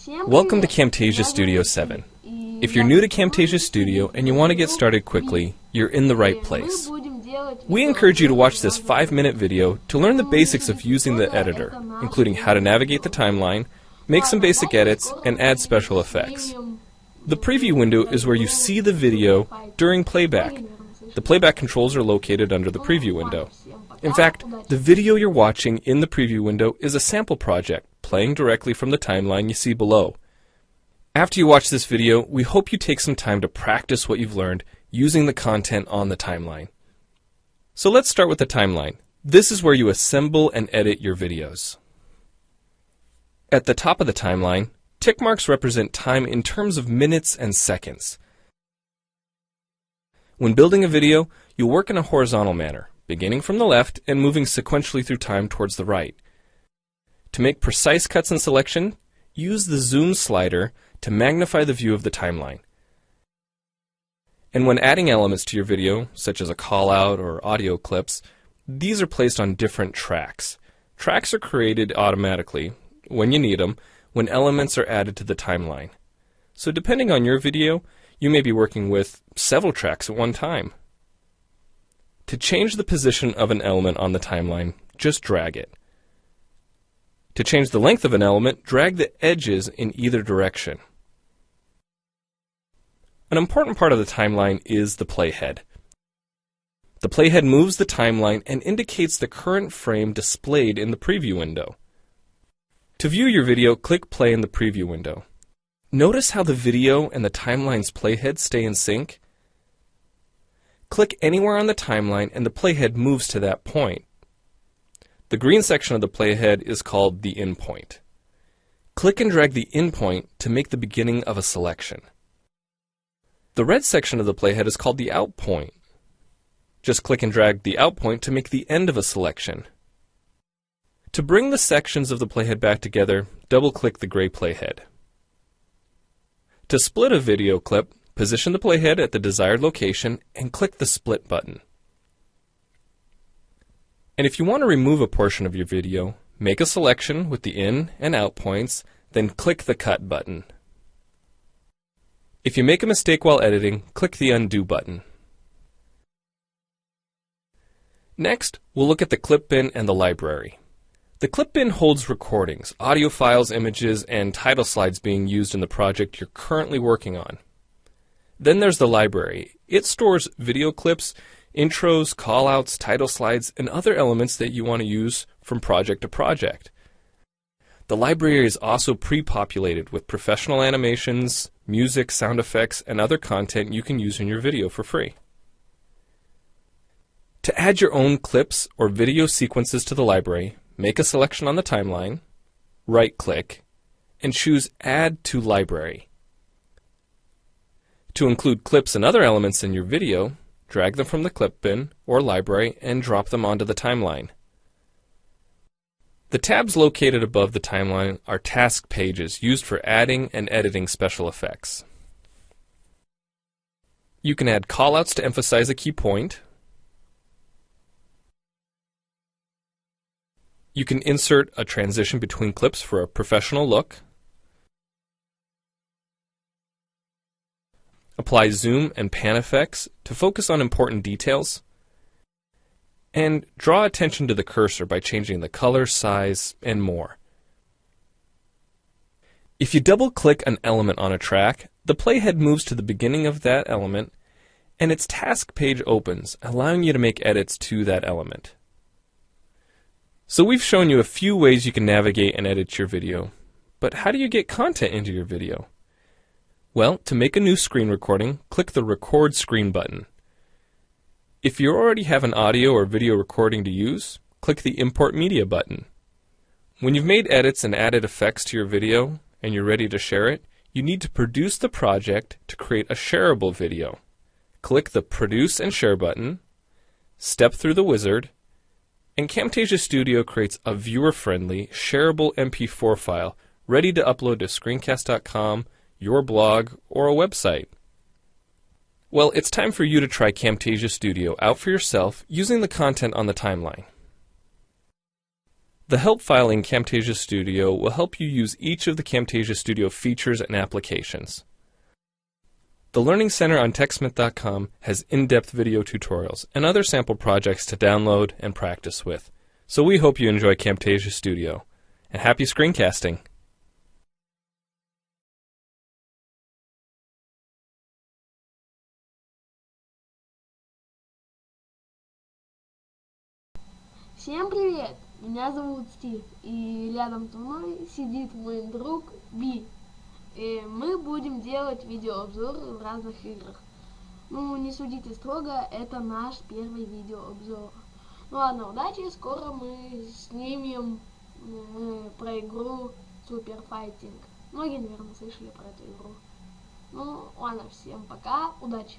Welcome to Camtasia Studio 7. If you're new to Camtasia Studio and you want to get started quickly, you're in the right place. We encourage you to watch this 5-minute video to learn the basics of using the editor, including how to navigate the timeline, make some basic edits, and add special effects. The preview window is where you see the video during playback. The playback controls are located under the preview window. In fact, the video you're watching in the preview window is a sample project, playing directly from the timeline you see below. After you watch this video, we hope you take some time to practice what you've learned using the content on the timeline. So let's start with the timeline. This is where you assemble and edit your videos. At the top of the timeline, tick marks represent time in terms of minutes and seconds. When building a video, you'll work in a horizontal manner, beginning from the left and moving sequentially through time towards the right. To make precise cuts and selection, use the zoom slider to magnify the view of the timeline. And when adding elements to your video, such as a call-out or audio clips, these are placed on different tracks. Tracks are created automatically, when you need them, when elements are added to the timeline. So depending on your video, you may be working with several tracks at one time. To change the position of an element on the timeline, just drag it. To change the length of an element, drag the edges in either direction. An important part of the timeline is the playhead. The playhead moves the timeline and indicates the current frame displayed in the preview window. To view your video, click play in the preview window. Notice how the video and the timeline's playhead stay in sync? Click anywhere on the timeline and the playhead moves to that point. The green section of the playhead is called the in point. Click and drag the in point to make the beginning of a selection. The red section of the playhead is called the out point. Just click and drag the out point to make the end of a selection. To bring the sections of the playhead back together, double-click the gray playhead. To split a video clip, position the playhead at the desired location and click the split button. And if you want to remove a portion of your video, make a selection with the in and out points, then click the cut button. If you make a mistake while editing, click the undo button. Next, we'll look at the clip bin and the library. The clip bin holds recordings, audio files, images, and title slides being used in the project you're currently working on. Then there's the library. It stores video clips, intros, callouts, title slides, and other elements that you want to use from project to project. The library is also pre-populated with professional animations, music, sound effects, and other content you can use in your video for free. To add your own clips or video sequences to the library, make a selection on the timeline, right-click, and choose Add to Library. To include clips and other elements in your video, drag them from the clip bin or library and drop them onto the timeline. The tabs located above the timeline are task pages used for adding and editing special effects. You can add callouts to emphasize a key point. You can insert a transition between clips for a professional look. Apply zoom and pan effects to focus on important details. And draw attention to the cursor by changing the color, size, and more. If you double-click an element on a track, the playhead moves to the beginning of that element, and its task page opens, allowing you to make edits to that element. So we've shown you a few ways you can navigate and edit your video, but how do you get content into your video? Well, to make a new screen recording, click the Record Screen button. If you already have an audio or video recording to use, click the Import Media button. When you've made edits and added effects to your video and you're ready to share it, you need to produce the project to create a shareable video. Click the Produce and Share button, step through the wizard, and Camtasia Studio creates a viewer-friendly, shareable MP4 file ready to upload to screencast.com, your blog, or a website. Well, it's time for you to try Camtasia Studio out for yourself using the content on the timeline. The help file in Camtasia Studio will help you use each of the Camtasia Studio features and applications. The Learning Center on TechSmith.com has in-depth video tutorials and other sample projects to download and practice with. So we hope you enjoy Camtasia Studio. And happy screencasting! Всем привет! Меня зовут Стив, и рядом со мной сидит мой друг Би. И мы будем делать видеообзоры в разных играх. Ну, не судите строго, это наш первый видеообзор. Ну ладно, удачи, скоро мы снимем про игру Super Fighting. Многие, наверное, слышали про эту игру. Ну ладно, всем пока, удачи!